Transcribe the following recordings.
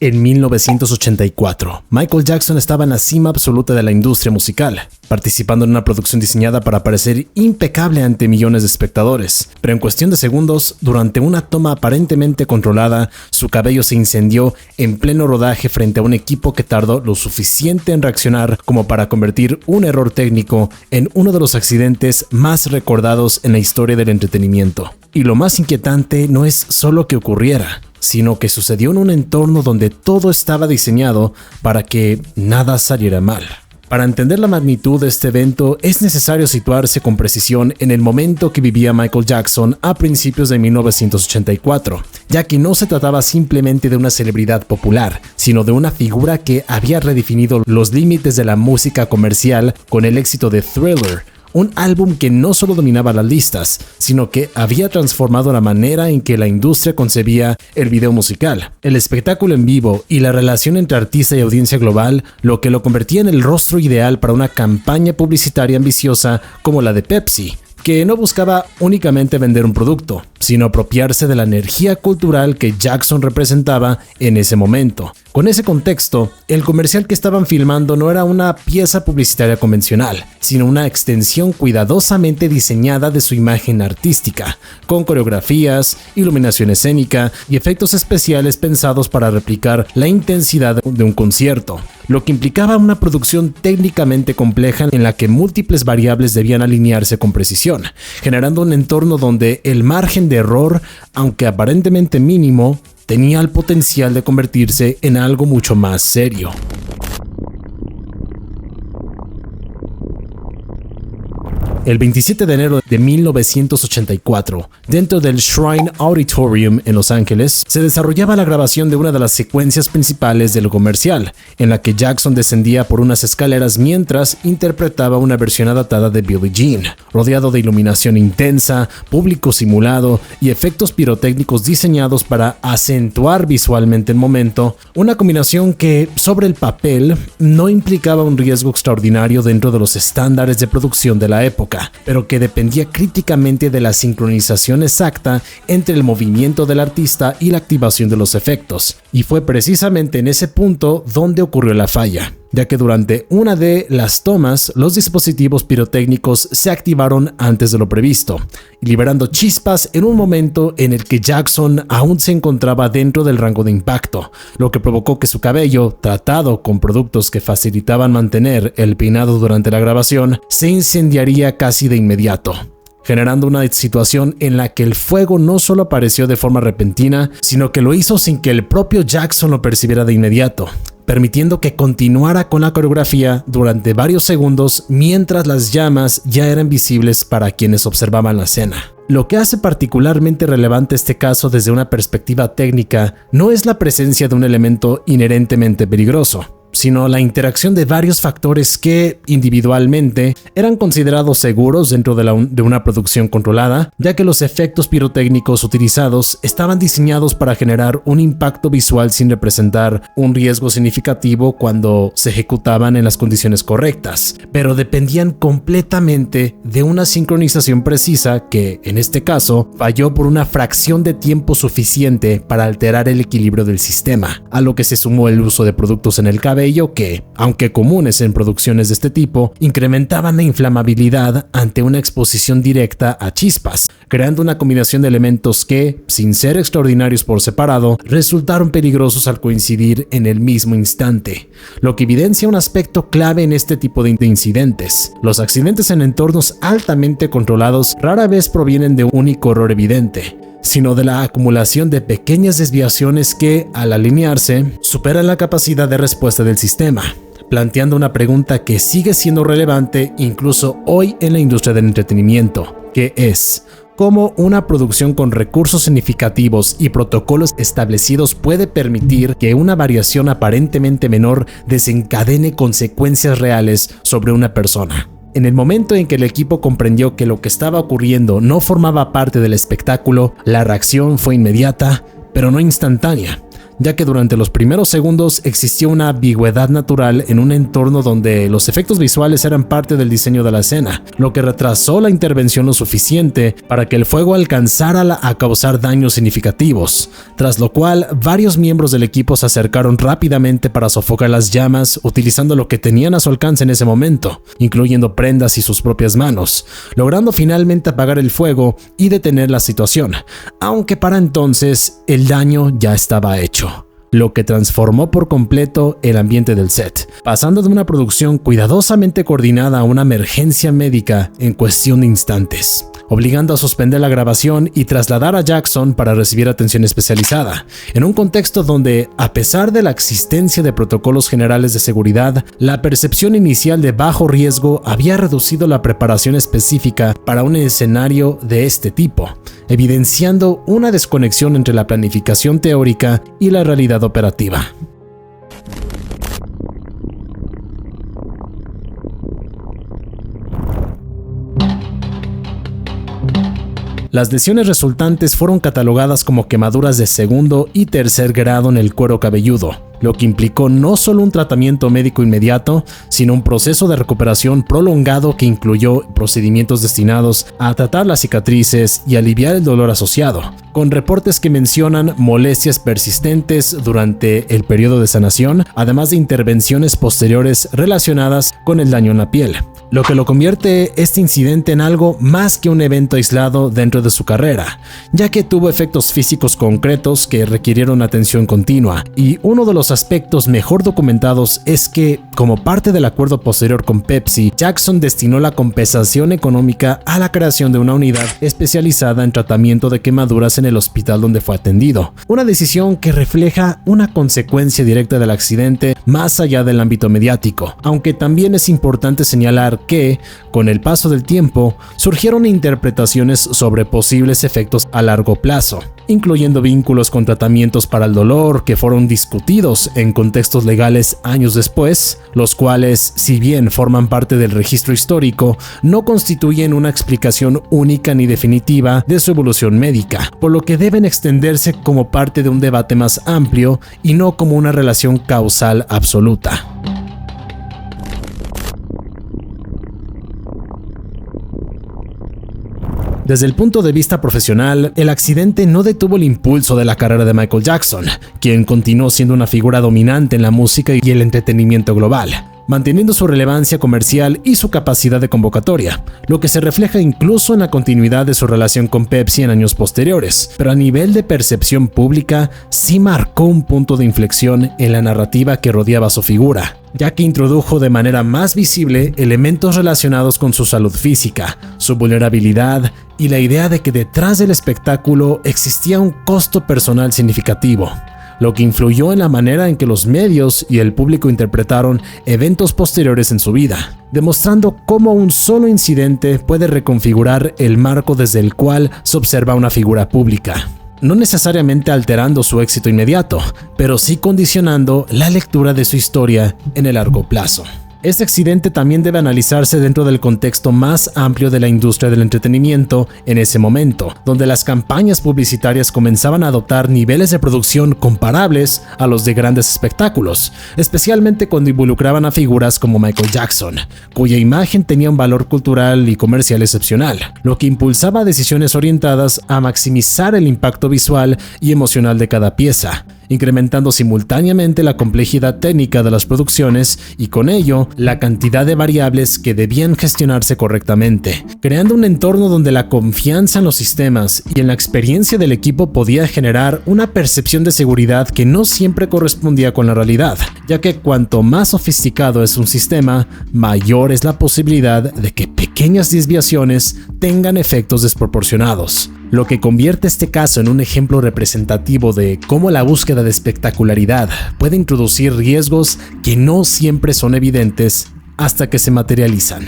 En 1984, Michael Jackson estaba en la cima absoluta de la industria musical, participando en una producción diseñada para parecer impecable ante millones de espectadores. Pero en cuestión de segundos, durante una toma aparentemente controlada, su cabello se incendió en pleno rodaje frente a un equipo que tardó lo suficiente en reaccionar como para convertir un error técnico en uno de los accidentes más recordados en la historia del entretenimiento. Y lo más inquietante no es solo que ocurriera, sino que sucedió en un entorno donde todo estaba diseñado para que nada saliera mal. Para entender la magnitud de este evento, es necesario situarse con precisión en el momento que vivía Michael Jackson a principios de 1984, ya que no se trataba simplemente de una celebridad popular, sino de una figura que había redefinido los límites de la música comercial con el éxito de Thriller, un álbum que no solo dominaba las listas, sino que había transformado la manera en que la industria concebía el video musical, el espectáculo en vivo y la relación entre artista y audiencia global, lo que lo convertía en el rostro ideal para una campaña publicitaria ambiciosa como la de Pepsi, que no buscaba únicamente vender un producto, sino apropiarse de la energía cultural que Jackson representaba en ese momento. Con ese contexto, el comercial que estaban filmando no era una pieza publicitaria convencional, sino una extensión cuidadosamente diseñada de su imagen artística, con coreografías, iluminación escénica y efectos especiales pensados para replicar la intensidad de un concierto, lo que implicaba una producción técnicamente compleja en la que múltiples variables debían alinearse con precisión, generando un entorno donde el margen de error, aunque aparentemente mínimo, tenía el potencial de convertirse en algo mucho más serio. El 27 de enero de 1984, dentro del Shrine Auditorium en Los Ángeles, se desarrollaba la grabación de una de las secuencias principales del comercial, en la que Jackson descendía por unas escaleras mientras interpretaba una versión adaptada de Billie Jean, rodeado de iluminación intensa, público simulado y efectos pirotécnicos diseñados para acentuar visualmente el momento, una combinación que, sobre el papel, no implicaba un riesgo extraordinario dentro de los estándares de producción de la época, pero que dependía críticamente de la sincronización exacta entre el movimiento del artista y la activación de los efectos. Y fue precisamente en ese punto donde ocurrió la falla, ya que durante una de las tomas los dispositivos pirotécnicos se activaron antes de lo previsto, liberando chispas en un momento en el que Jackson aún se encontraba dentro del rango de impacto, lo que provocó que su cabello, tratado con productos que facilitaban mantener el peinado durante la grabación, se incendiaría casi de inmediato, generando una situación en la que el fuego no solo apareció de forma repentina, sino que lo hizo sin que el propio Jackson lo percibiera de inmediato, permitiendo que continuara con la coreografía durante varios segundos mientras las llamas ya eran visibles para quienes observaban la escena. Lo que hace particularmente relevante este caso desde una perspectiva técnica no es la presencia de un elemento inherentemente peligroso, sino la interacción de varios factores que, individualmente, eran considerados seguros dentro de una producción controlada, ya que los efectos pirotécnicos utilizados estaban diseñados para generar un impacto visual sin representar un riesgo significativo cuando se ejecutaban en las condiciones correctas, pero dependían completamente de una sincronización precisa que, en este caso, falló por una fracción de tiempo suficiente para alterar el equilibrio del sistema, a lo que se sumó el uso de productos en el cabello que, aunque comunes en producciones de este tipo, incrementaban la inflamabilidad ante una exposición directa a chispas, creando una combinación de elementos que, sin ser extraordinarios por separado, resultaron peligrosos al coincidir en el mismo instante, lo que evidencia un aspecto clave en este tipo de incidentes. Los accidentes en entornos altamente controlados rara vez provienen de un único error evidente, sino de la acumulación de pequeñas desviaciones que, al alinearse, superan la capacidad de respuesta del sistema, planteando una pregunta que sigue siendo relevante incluso hoy en la industria del entretenimiento, que es: ¿cómo una producción con recursos significativos y protocolos establecidos puede permitir que una variación aparentemente menor desencadene consecuencias reales sobre una persona? En el momento en que el equipo comprendió que lo que estaba ocurriendo no formaba parte del espectáculo, la reacción fue inmediata, pero no instantánea. ya que durante los primeros segundos existía una ambigüedad natural en un entorno donde los efectos visuales eran parte del diseño de la escena, lo que retrasó la intervención lo suficiente para que el fuego alcanzara a causar daños significativos, tras lo cual varios miembros del equipo se acercaron rápidamente para sofocar las llamas utilizando lo que tenían a su alcance en ese momento, incluyendo prendas y sus propias manos, logrando finalmente apagar el fuego y detener la situación, aunque para entonces el daño ya estaba hecho, lo que transformó por completo el ambiente del set, pasando de una producción cuidadosamente coordinada a una emergencia médica en cuestión de instantes, obligando a suspender la grabación y trasladar a Jackson para recibir atención especializada, en un contexto donde, a pesar de la existencia de protocolos generales de seguridad, la percepción inicial de bajo riesgo había reducido la preparación específica para un escenario de este tipo, evidenciando una desconexión entre la planificación teórica y la realidad operativa. Las lesiones resultantes fueron catalogadas como quemaduras de segundo y tercer grado en el cuero cabelludo, lo que implicó no solo un tratamiento médico inmediato, sino un proceso de recuperación prolongado que incluyó procedimientos destinados a tratar las cicatrices y aliviar el dolor asociado, con reportes que mencionan molestias persistentes durante el periodo de sanación, además de intervenciones posteriores relacionadas con el daño en la piel, lo que lo convierte este incidente en algo más que un evento aislado dentro de su carrera, ya que tuvo efectos físicos concretos que requirieron atención continua, y uno de los aspectos mejor documentados es que, como parte del acuerdo posterior con Pepsi, Jackson destinó la compensación económica a la creación de una unidad especializada en tratamiento de quemaduras en el hospital donde fue atendido, una decisión que refleja una consecuencia directa del accidente más allá del ámbito mediático, aunque también es importante señalar que, con el paso del tiempo, surgieron interpretaciones sobre posibles efectos a largo plazo, incluyendo vínculos con tratamientos para el dolor que fueron discutidos en contextos legales años después, los cuales, si bien forman parte del registro histórico, no constituyen una explicación única ni definitiva de su evolución médica, por lo que deben extenderse como parte de un debate más amplio y no como una relación causal absoluta. Desde el punto de vista profesional, el accidente no detuvo el impulso de la carrera de Michael Jackson, quien continuó siendo una figura dominante en la música y el entretenimiento global, manteniendo su relevancia comercial y su capacidad de convocatoria, lo que se refleja incluso en la continuidad de su relación con Pepsi en años posteriores, pero a nivel de percepción pública sí marcó un punto de inflexión en la narrativa que rodeaba su figura, ya que introdujo de manera más visible elementos relacionados con su salud física, su vulnerabilidad y la idea de que detrás del espectáculo existía un costo personal significativo, lo que influyó en la manera en que los medios y el público interpretaron eventos posteriores en su vida, demostrando cómo un solo incidente puede reconfigurar el marco desde el cual se observa una figura pública, no necesariamente alterando su éxito inmediato, pero sí condicionando la lectura de su historia en el largo plazo. Este accidente también debe analizarse dentro del contexto más amplio de la industria del entretenimiento en ese momento, donde las campañas publicitarias comenzaban a adoptar niveles de producción comparables a los de grandes espectáculos, especialmente cuando involucraban a figuras como Michael Jackson, cuya imagen tenía un valor cultural y comercial excepcional, lo que impulsaba decisiones orientadas a maximizar el impacto visual y emocional de cada pieza, incrementando simultáneamente la complejidad técnica de las producciones y con ello la cantidad de variables que debían gestionarse correctamente, creando un entorno donde la confianza en los sistemas y en la experiencia del equipo podía generar una percepción de seguridad que no siempre correspondía con la realidad, ya que cuanto más sofisticado es un sistema, mayor es la posibilidad de que pequeñas desviaciones tengan efectos desproporcionados, lo que convierte este caso en un ejemplo representativo de cómo la búsqueda de espectacularidad puede introducir riesgos que no siempre son evidentes hasta que se materializan.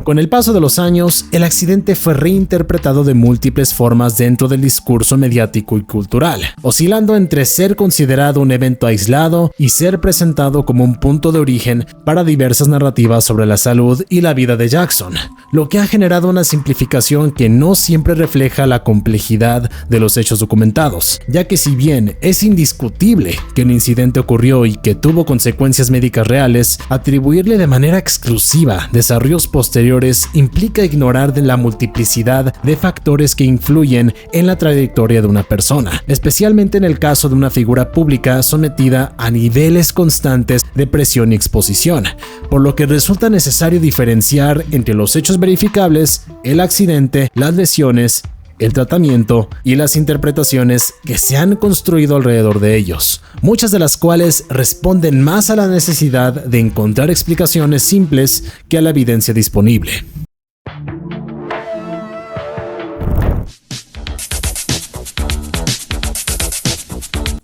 Con el paso de los años, el accidente fue reinterpretado de múltiples formas dentro del discurso mediático y cultural, oscilando entre ser considerado un evento aislado y ser presentado como un punto de origen para diversas narrativas sobre la salud y la vida de Jackson, lo que ha generado una simplificación que no siempre refleja la complejidad de los hechos documentados, ya que si bien es indiscutible que un incidente ocurrió y que tuvo consecuencias médicas reales, atribuirle de manera exclusiva desarrollos posteriores implica ignorar de la multiplicidad de factores que influyen en la trayectoria de una persona, especialmente en el caso de una figura pública sometida a niveles constantes de presión y exposición, por lo que resulta necesario diferenciar entre los hechos verificables, el accidente, las lesiones, el tratamiento y las interpretaciones que se han construido alrededor de ellos, muchas de las cuales responden más a la necesidad de encontrar explicaciones simples que a la evidencia disponible.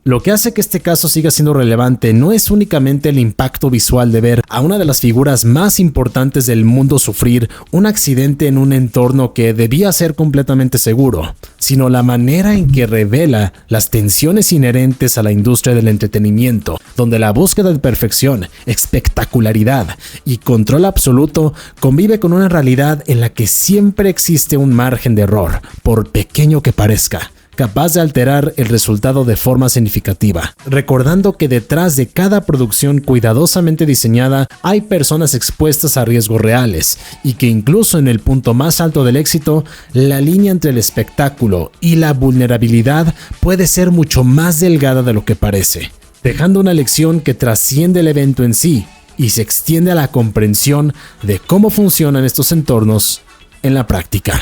Lo que hace que este caso siga siendo relevante no es únicamente el impacto visual de ver a una de las figuras más importantes del mundo sufrir un accidente en un entorno que debía ser completamente seguro, sino la manera en que revela las tensiones inherentes a la industria del entretenimiento, donde la búsqueda de perfección, espectacularidad y control absoluto convive con una realidad en la que siempre existe un margen de error, por pequeño que parezca, capaz de alterar el resultado de forma significativa, recordando que detrás de cada producción cuidadosamente diseñada hay personas expuestas a riesgos reales y que incluso en el punto más alto del éxito, la línea entre el espectáculo y la vulnerabilidad puede ser mucho más delgada de lo que parece, dejando una lección que trasciende el evento en sí y se extiende a la comprensión de cómo funcionan estos entornos en la práctica.